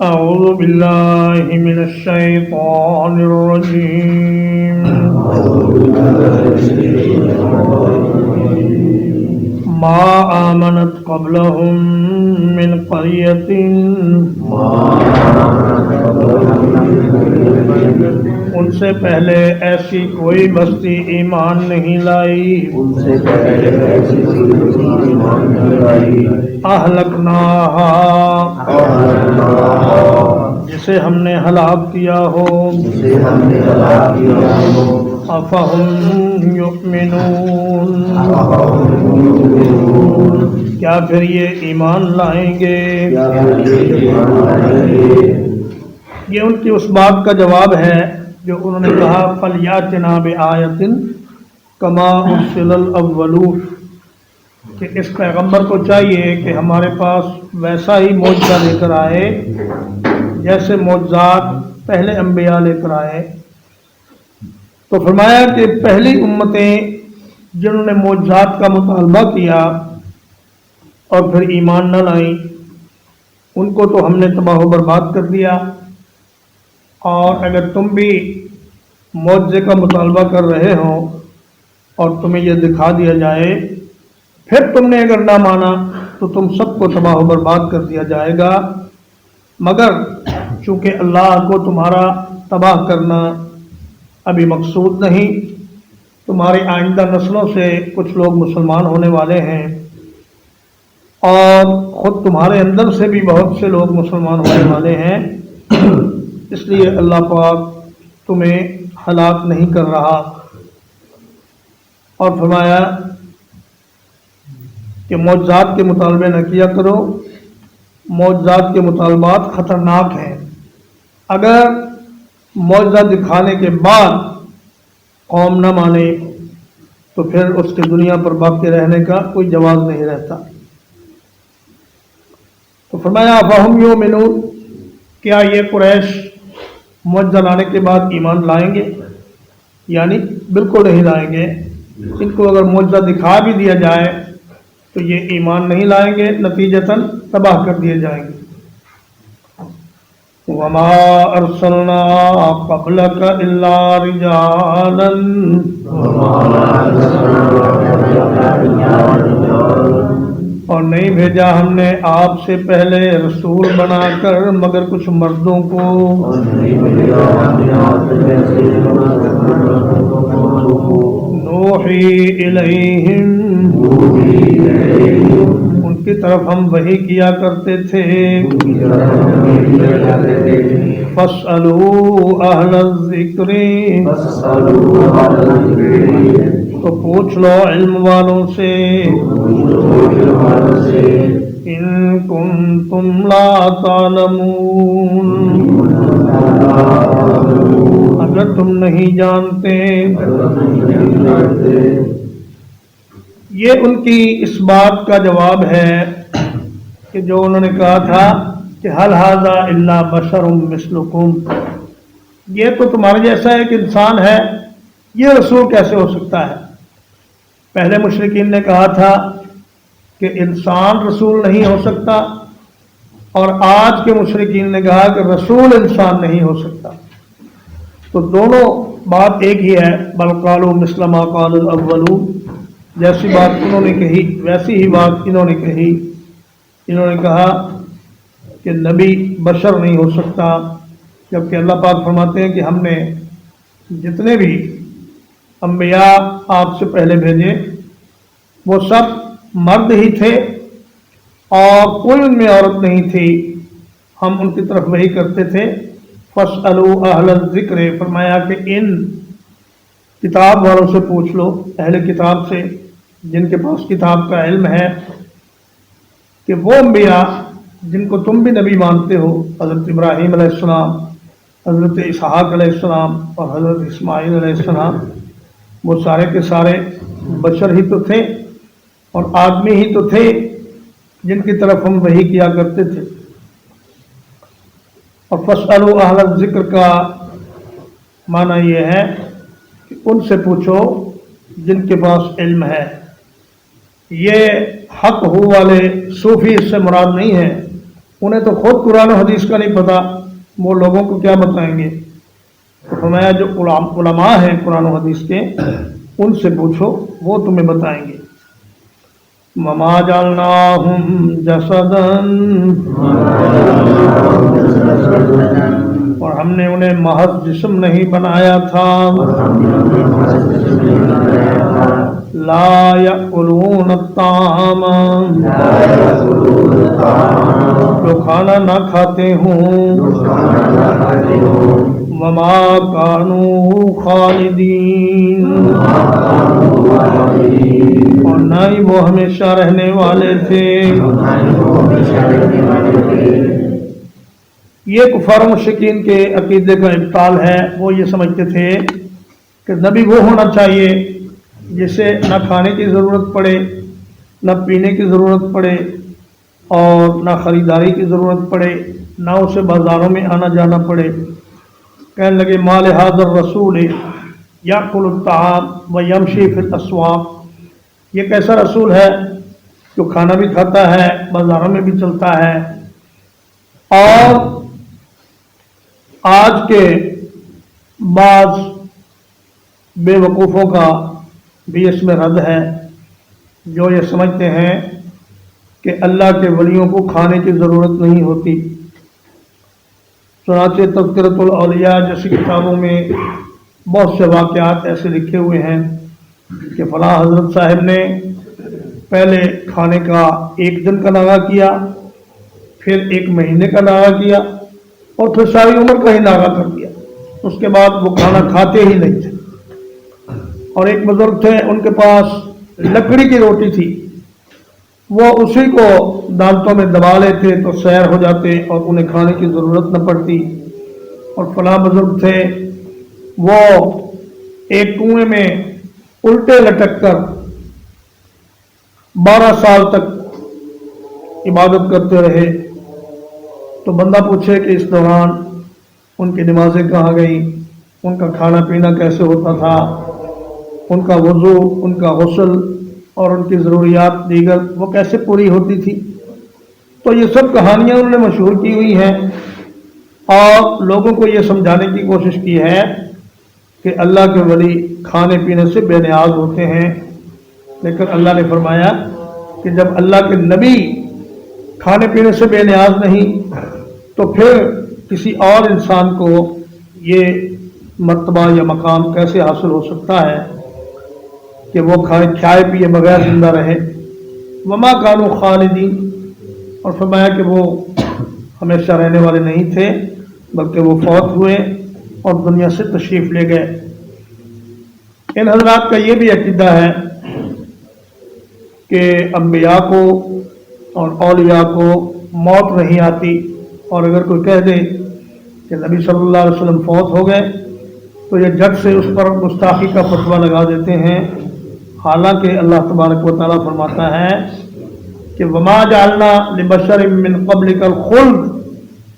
أعوذ بالله من الشيطان الرجيم ما آمنت قبلهم من قرية ان سے پہلے ایسی کوئی بستی ایمان نہیں لائی اہلکناہا جسے ہم نے ہلاک کیا ہو افہم یؤمنون کیا پھر یہ ایمان لائیں گے؟ یہ ان کی اس بات کا جواب ہے جو انہوں نے کہا فَلْيَأْتِنَا بِآیَةٍ كَمَا أُرْسِلَ الْأَوَّلُونَ کہ اس پیغمبر کو چاہیے کہ ہمارے پاس ویسا ہی معجزہ لے کر آئے جیسے معجزات پہلے انبیاء لے کر آئے۔ تو فرمایا کہ پہلی امتیں جنہوں نے معجزات کا مطالبہ کیا اور پھر ایمان نہ لائیں ان کو تو ہم نے تباہ و برباد کر دیا، اور اگر تم بھی معجزے کا مطالبہ کر رہے ہو اور تمہیں یہ دکھا دیا جائے پھر تم نے اگر نہ مانا تو تم سب کو تباہ و برباد کر دیا جائے گا، مگر چونکہ اللہ کو تمہارا تباہ کرنا ابھی مقصود نہیں، تمہاری آئندہ نسلوں سے کچھ لوگ مسلمان ہونے والے ہیں اور خود تمہارے اندر سے بھی بہت سے لوگ مسلمان ہونے والے ہیں، اس لیے اللہ پاک تمہیں ہلاک نہیں کر رہا۔ اور فرمایا کہ معجزات کے مطالبے نہ کیا کرو، معجزات کے مطالبات خطرناک ہیں، اگر معجزہ دکھانے کے بعد قوم نہ مانے تو پھر اس کی دنیا پر باقی رہنے کا کوئی جواز نہیں رہتا۔ تو فرمایا فَهُمْ يُؤْمِنُونَ کیا یہ قریش معجزہ لانے کے بعد ایمان لائیں گے؟ یعنی بالکل نہیں لائیں گے، ان کو اگر معجزہ دکھا بھی دیا جائے تو یہ ایمان نہیں لائیں گے، نتیجتاً تباہ کر دیے جائیں گے۔ وَمَا أَرْسَلْنَا قَبْلَكَ إِلَّا رِجَالًا اور نہیں بھیجا ہم نے آپ سے پہلے رسول بنا کر مگر کچھ مردوں کو، نوحی الیہم ان کی طرف ہم وحی کیا کرتے تھے، فَاسْأَلُوا أَهْلَ الذِّكْرِ تو پوچھ لو علم والوں سے، ان کنتم لا تعلمون اگر تم نہیں جانتے۔ یہ ان کی اس بات کا جواب ہے کہ جو انہوں نے کہا تھا کہ هل هذا الا بشر مثلکم، یہ تو تمہارے جیسا ایک انسان ہے، یہ رسول کیسے ہو سکتا ہے؟ پہلے مشرکین نے کہا تھا کہ انسان رسول نہیں ہو سکتا، اور آج کے مشرکین نے کہا کہ رسول انسان نہیں ہو سکتا، تو دونوں بات ایک ہی ہے۔ بل قالوا مثل ما قال الاولون، جیسی بات انہوں نے کہی ویسی ہی بات انہوں نے کہی، انہوں نے کہا کہ نبی بشر نہیں ہو سکتا، جبکہ اللہ پاک فرماتے ہیں کہ ہم نے جتنے بھی انبیاء آپ سے پہلے بھیجے وہ سب مرد ہی تھے اور کوئی ان میں عورت نہیں تھی، ہم ان کی طرف وہی کرتے تھے۔ فَاسْأَلُوا أَهْلَ الذِّكْرِ فرمایا کہ ان کتاب والوں سے پوچھ لو، اہل کتاب سے جن کے پاس کتاب کا علم ہے، کہ وہ انبیاء جن کو تم بھی نبی مانتے ہو، حضرت ابراہیم علیہ السلام، حضرت اسحاق علیہ السلام اور حضرت اسماعیل علیہ السلام، وہ سارے کے سارے بشر ہی تو تھے اور آدمی ہی تو تھے جن کی طرف ہم وحی کیا کرتے تھے۔ اور فَاسْأَلُوا أَهْلَ الذِّكْرِ کا معنی یہ ہے کہ ان سے پوچھو جن کے پاس علم ہے۔ یہ حق ہو والے صوفی اس سے مراد نہیں ہے، انہیں تو خود قرآن و حدیث کا نہیں پتا، وہ لوگوں کو کیا بتائیں گے؟ تو فرمایا جو علماء ہیں قرآن و حدیث کے ان سے پوچھو، وہ تمہیں بتائیں گے۔ وما جعلناہم جسدا، اور ہم نے انہیں محض جسم نہیں بنایا تھا، لا یأکلون الطعام، جو کھانا نہ کھاتے ہوں، وما کانوا خالدین، اور نہ ہی وہ ہمیشہ رہنے والے تھے۔ یہ کفار و مشرکین کے عقیدے کا ابطال ہے۔ وہ یہ سمجھتے تھے کہ نبی وہ ہونا چاہیے جسے نہ کھانے کی ضرورت پڑے، نہ پینے کی ضرورت پڑے، اور نہ خریداری کی ضرورت پڑے، نہ اسے بازاروں میں آنا جانا پڑے۔ کہنے لگے ما لہذا الرسول یأکل الطعام ویمشی فی الاسواق، یہ کیسا رسول ہے جو کھانا بھی کھاتا ہے، بازاروں میں بھی چلتا ہے۔ اور آج کے بعض بے وقوفوں کا بھی اس میں رد ہے، جو یہ سمجھتے ہیں کہ اللہ کے ولیوں کو کھانے کی ضرورت نہیں ہوتی۔ چنانچہ تذکرۃ الاولیاء جیسی کتابوں میں بہت سے واقعات ایسے لکھے ہوئے ہیں کہ فلاں حضرت صاحب نے پہلے کھانے کا 1 دن کا ناغہ کیا، پھر 1 مہینے کا ناغہ کیا، اور پھر ساری عمر کا ہی ناغہ کر دیا۔ اس کے بعد وہ کھانا کھاتے ہی نہیں تھے۔ اور ایک بزرگ تھے، ان کے پاس لکڑی کی روٹی تھی، وہ اسی کو دانتوں میں دبا لیتے تو سیر ہو جاتے اور انہیں کھانے کی ضرورت نہ پڑتی۔ اور فلاں بزرگ تھے، وہ ایک کنویں میں الٹے لٹک کر 12 سال تک عبادت کرتے رہے۔ تو بندہ پوچھے کہ اس دوران ان کی نمازیں کہاں گئیں، ان کا کھانا پینا کیسے ہوتا تھا، ان کا وضو، ان کا غسل اور ان کی ضروریات دیگر وہ کیسے پوری ہوتی تھی؟ تو یہ سب کہانیاں انہوں نے مشہور کی ہوئی ہیں اور لوگوں کو یہ سمجھانے کی کوشش کی ہے کہ اللہ کے ولی کھانے پینے سے بے نیاز ہوتے ہیں۔ لیکن اللہ نے فرمایا کہ جب اللہ کے نبی کھانے پینے سے بے نیاز نہیں تو پھر کسی اور انسان کو یہ مرتبہ یا مقام کیسے حاصل ہو سکتا ہے کہ وہ کھائے پیے بغیر زندہ رہے؟ وما کانوا خالدین، اور فرمایا کہ وہ ہمیشہ رہنے والے نہیں تھے بلکہ وہ فوت ہوئے اور دنیا سے تشریف لے گئے۔ ان حضرات کا یہ بھی عقیدہ ہے کہ انبیاء کو اور اولیاء کو موت نہیں آتی، اور اگر کوئی کہہ دے کہ نبی صلی اللہ علیہ وسلم فوت ہو گئے تو یہ جھٹ سے اس پر گستاخی کا فتویٰ لگا دیتے ہیں، حالانکہ اللہ تبارک و تعالیٰ فرماتا ہے کہ وما جعلنا لبشر من قبلک الخلد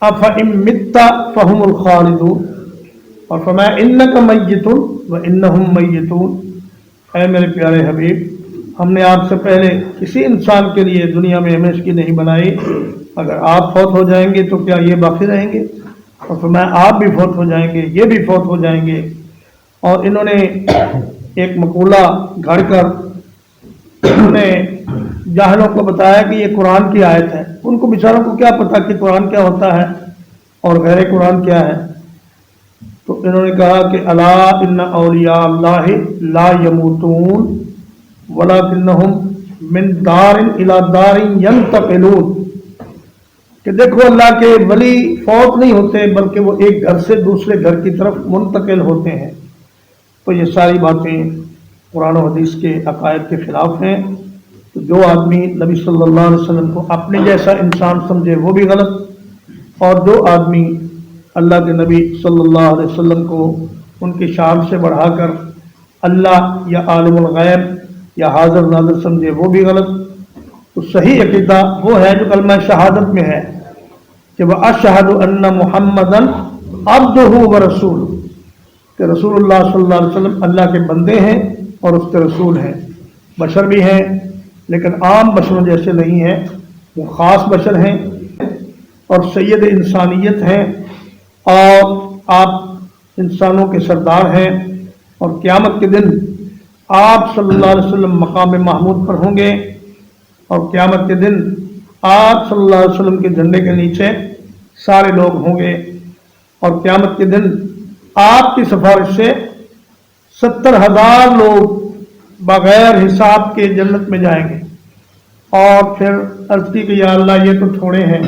افإن مت فهم الخالدون، اور فرمایا انک میت وانہم میتون، اے میرے پیارے حبیب ہم نے آپ سے پہلے کسی انسان کے لیے دنیا میں ہمیشگی نہیں بنائی، اگر آپ فوت ہو جائیں گے تو کیا یہ باقی رہیں گے؟ اور فرمایا آپ بھی فوت ہو جائیں گے، یہ بھی فوت ہو جائیں گے۔ اور انہوں نے ایک مقولہ گھڑ کر انہوں نے جاہلوں کو بتایا کہ یہ قرآن کی آیت ہے۔ ان کو بیچاروں کو کیا پتا کہ قرآن کیا ہوتا ہے اور غیر قرآن کیا ہے؟ تو انہوں نے کہا کہ الا ان اولیاء اللہ لا یموتون ولکنہم من دار الی دار ینتقلون، کہ دیکھو اللہ کے ولی فوت نہیں ہوتے بلکہ وہ ایک گھر سے دوسرے گھر کی طرف منتقل ہوتے ہیں۔ تو یہ ساری باتیں قرآن و حدیث کے عقائد کے خلاف ہیں۔ تو جو آدمی نبی صلی اللہ علیہ وسلم کو اپنے جیسا انسان سمجھے وہ بھی غلط، اور جو آدمی اللہ کے نبی صلی اللہ علیہ وسلم کو ان کی شان سے بڑھا کر اللہ یا عالم الغیب یا حاضر ناظر سمجھے وہ بھی غلط۔ تو صحیح عقیدہ وہ ہے جو کلمہ شہادت میں ہے کہ وَأَشْهَدُ أَنَّ مُحَمَّدًا عَبْدُهُ وَرَسُولُهُ، کہ رسول اللہ صلی اللہ علیہ وسلم اللہ کے بندے ہیں اور اس کے رسول ہیں۔ بشر بھی ہیں لیکن عام بشروں جیسے نہیں ہیں، وہ خاص بشر ہیں۔ اور سید انسانیت ہیں اور آپ انسانوں کے سردار ہیں، اور قیامت کے دن آپ صلی اللہ علیہ وسلم مقام محمود پر ہوں گے، اور قیامت کے دن آپ صلی اللہ علیہ وسلم کے جھنڈے کے نیچے سارے لوگ ہوں گے، اور قیامت کے دن آپ کی سفارش سے 70,000 لوگ بغیر حساب کے جنت میں جائیں گے۔ اور پھر عرض کی کہ یا اللہ یہ تو تھوڑے ہیں،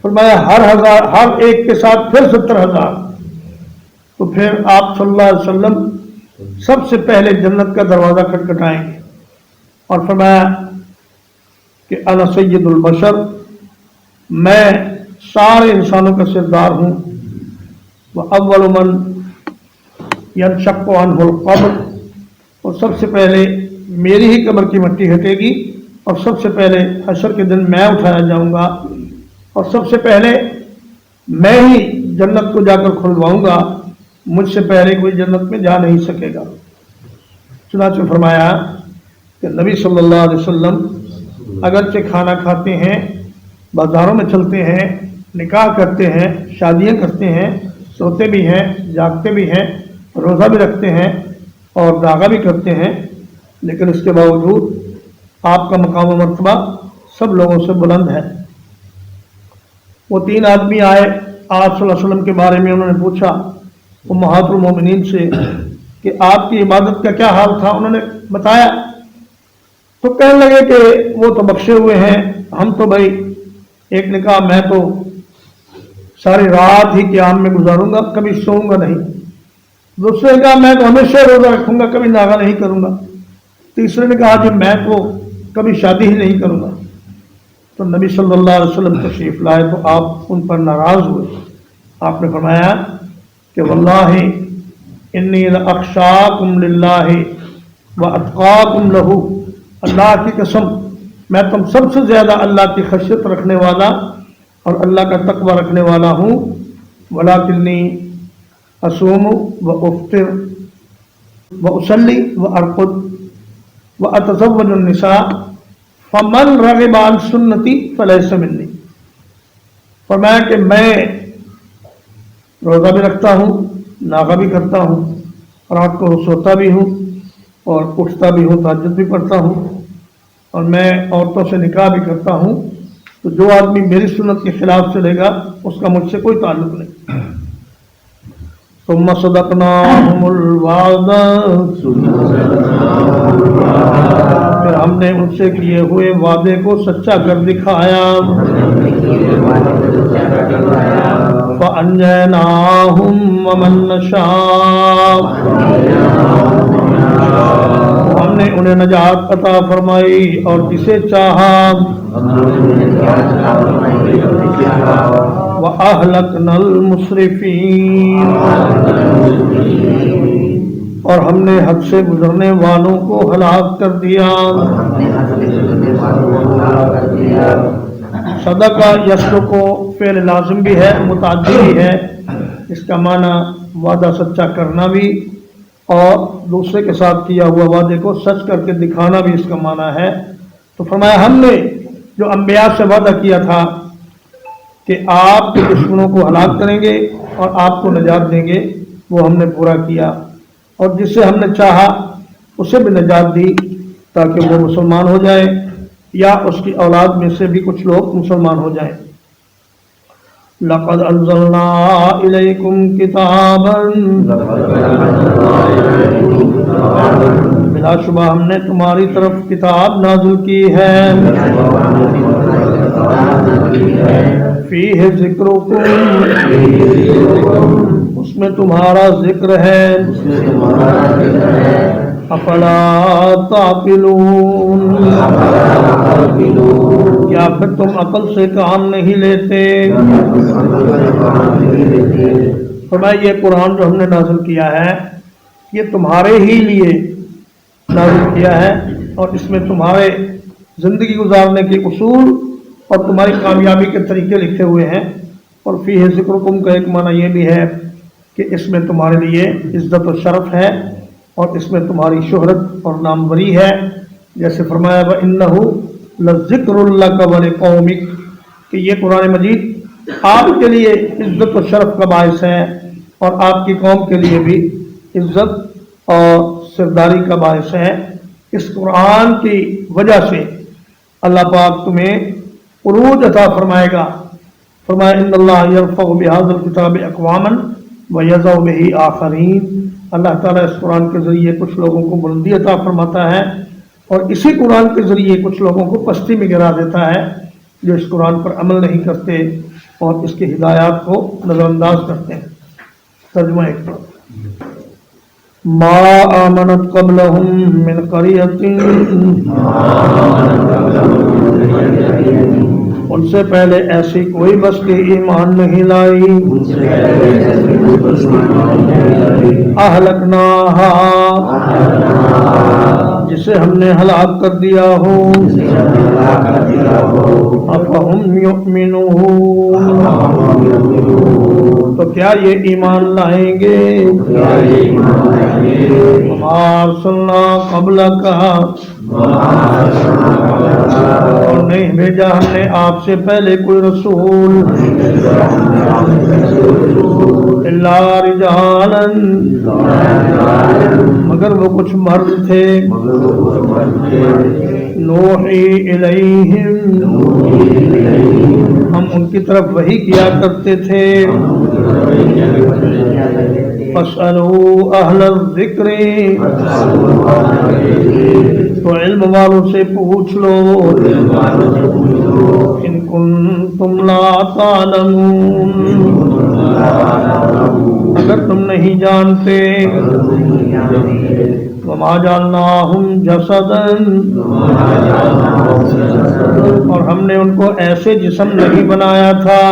فرمایا ہر ایک کے ساتھ پھر 70,000۔ تو پھر آپ صلی اللہ علیہ وسلم سب سے پہلے جنت کا دروازہ کھٹکھٹائیں گے، اور فرمایا کہ انا سید البشر، میں سارے انسانوں کا سردار ہوں، وَأَوَّلُ مَنْ يَنشَقُّ عَنْهُ الْقَبْرُ، اور سب سے پہلے میری ہی قبر کی مٹی ہٹے گی، اور سب سے پہلے حشر کے دن میں اٹھایا جاؤں گا، اور سب سے پہلے میں ہی جنت کو جا کر کھلواؤں گا، مجھ سے پہلے کوئی جنت میں جا نہیں سکے گا۔ چنانچہ فرمایا کہ نبی صلی اللہ علیہ وسلم اگرچہ کھانا کھاتے ہیں، بازاروں میں چلتے ہیں، نکاح کرتے ہیں، شادیاں کرتے ہیں، سوتے بھی ہیں، جاگتے بھی ہیں، روزہ بھی رکھتے ہیں اور داغا بھی کرتے ہیں، لیکن اس کے باوجود آپ کا مقام و مرتبہ سب لوگوں سے بلند ہے۔ وہ 3 آدمی آئے، آپ صلی اللہ علیہ وسلم کے بارے میں انہوں نے پوچھا امہات المومنین سے کہ آپ کی عبادت کا کیا حال تھا، انہوں نے بتایا، تو کہنے لگے کہ وہ تو بخشے ہوئے ہیں، ہم تو بھائی، ایک نے کہا میں تو ساری رات ہی قیام میں گزاروں گا، کبھی سوؤں گا نہیں، دوسرے نے کہا میں تو ہمیشہ روزہ رکھوں گا، کبھی ناغا نہیں کروں گا، تیسرے نے کہا کہ میں تو کبھی شادی ہی نہیں کروں گا۔ تو نبی صلی اللہ علیہ وسلم تشریف لائے تو آپ ان پر ناراض ہوئے، آپ نے فرمایا کہ واللہ انی لاخشاکم للہ واتقاکم لہ، اللہ کی قسم میں تم سب سے زیادہ اللہ کی خشیت رکھنے والا اور اللہ کا تقوی رکھنے والا ہوں، ولکنی اصوم وافطر واصلی وارقد واتزوج النساء فمن رغب عن سنتی فلیس منی۔ فرمایا کہ میں روزہ بھی رکھتا ہوں، ناغا بھی کرتا ہوں، رات کو سوتا بھی ہوں اور اٹھتا بھی ہوں، تہجد بھی پڑھتا ہوں، اور میں عورتوں سے نکاح بھی کرتا ہوں، تو جو آدمی میری سنت کے خلاف چلے گا اس کا مجھ سے کوئی تعلق نہیں۔ ثم صدقناہم الوعد، پھر ہم نے ان سے کیے ہوئے وعدے کو سچا کر دکھایا، فَأَنْجَيْنَاهُمْ وَمَن نَّشَاءُ، ہم نے انہیں نجات عطا فرمائی اور جسے چاہا، وَأَهْلَكْنَا الْمُسْرِفِينَ، اور ہم نے حد سے گزرنے والوں کو ہلاک کر دیا۔ صدقہ یصدق کو فعل لازم بھی ہے، متعدی بھی ہے، اس کا معنی وعدہ سچا کرنا بھی، اور دوسرے کے ساتھ کیا ہوا وعدے کو سچ کر کے دکھانا بھی اس کا معنی ہے۔ تو فرمایا ہم نے جو انبیاء سے وعدہ کیا تھا کہ آپ کے دشمنوں کو ہلاک کریں گے اور آپ کو نجات دیں گے، وہ ہم نے پورا کیا، اور جسے ہم نے چاہا اسے بھی نجات دی تاکہ وہ مسلمان ہو جائے یا اس کی اولاد میں سے بھی کچھ لوگ مسلمان ہو جائیں۔ لقد انزلنا الیکم کتابا، بلا شبہ ہم نے تمہاری طرف کتاب نازل کی ہے، فیہ ذکرکم، اس میں تمہارا ذکر ہے، افلا تعقلون، کیا پھر تم عقل سے کام نہیں لیتے؟ فرمایا یہ قرآن جو ہم نے نازل کیا ہے یہ تمہارے ہی لیے نازل کیا ہے، اور اس میں تمہارے زندگی گزارنے کے اصول اور تمہاری کامیابی کے طریقے لکھے ہوئے ہیں۔ اور فیہ ذکرکم کا ایک معنی یہ بھی ہے کہ اس میں تمہارے لیے عزت و شرف ہے، اور اس میں تمہاری شہرت اور ناموری ہے، جیسے فرمایا وَإِنَّهُ لَذِكْرٌ لَكَ وَلِقَوْمِكَ، کہ یہ قرآن مجید آپ کے لیے عزت و شرف کا باعث ہے اور آپ کی قوم کے لیے بھی عزت اور سرداری کا باعث ہے۔ اس قرآن کی وجہ سے اللہ پاک تمہیں عروج عطا فرمائے گا۔ فرمایا ان اللہ یرفع بہذا الکتاب اقواما ویضع بہ آخرین، اللہ تعالیٰ اس قرآن کے ذریعے کچھ لوگوں کو بلندی عطا فرماتا ہے اور اسی قرآن کے ذریعے کچھ لوگوں کو پستی میں گرا دیتا ہے جو اس قرآن پر عمل نہیں کرتے اور اس کی ہدایات کو نظر انداز کرتے ہیں۔ ترجمہ ایک ما آمنت قبلہم من قریۃ، ان سے پہلے ایسی کوئی بستی ایمان نہیں لائی، اہلکناہا، جسے ہم نے ہلاک کر دیا ہو، افہم یؤمنون، تو کیا یہ ایمان لائیں گے؟ وما ارسلنا قبلک، اور نہیں بھیجا ہم نے آپ سے پہلے کوئی رسول، الا رجالا، مگر وہ کچھ مرد تھے، نوحی الیہم، ہم ان کی طرف وحی کیا کرتے تھے، فاسألوا اہل الذکر، تو علم والوں سے پوچھ لو، ان کنتم لا تعلمون، اگر تم نہیں جانتے، وما جعلناہم جسدا، اور ہم نے ان کو ایسے جسم نہیں بنایا تھا،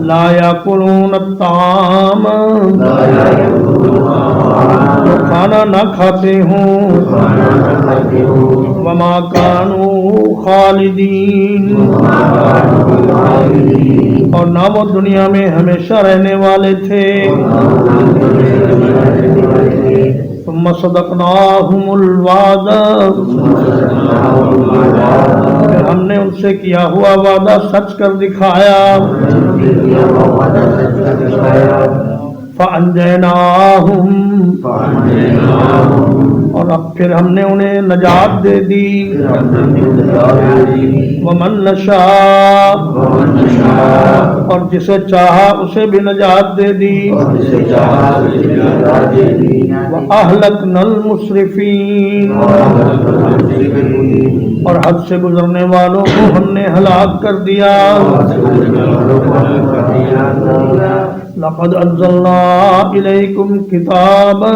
لا یاکلون الطعام، جو کھانا نہ کھاتے ہوں، وما کانوا خالدین، اور نہ وہ دنیا میں ہمیشہ رہنے والے تھے، ثم صدقناہم الوعد، پھر ہم نے ان سے کیا ہوا وعدہ سچ کر دکھایا، فانجیناہم، اور اب پھر ہم نے انہیں نجات دے دی، ومن نشاء، اور جسے چاہا اسے بھی نجات دے دی، وَأَهْلَكْنَا الْمُسْرِفِينَ، اور حد سے گزرنے والوں کو ہم نے ہلاک کر دیا، لقد انزلنا الیکم کتابا،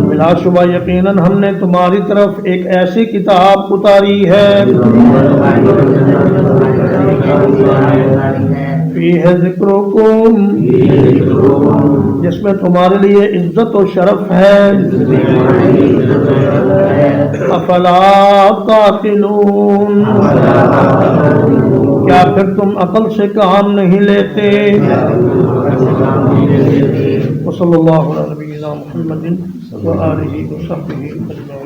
بلا شبہ یقیناً ہم نے تمہاری طرف ایک ایسی کتاب اتاری ہے، فیہ ذکرکم، جس میں تمہارے لیے عزت و شرف ہے، افلا تعقلون، کیا پھر تم عقل سے کام نہیں لیتے؟ وصلی اللہ علی نبینا محمد وآلہ وصحبہ اجمعین۔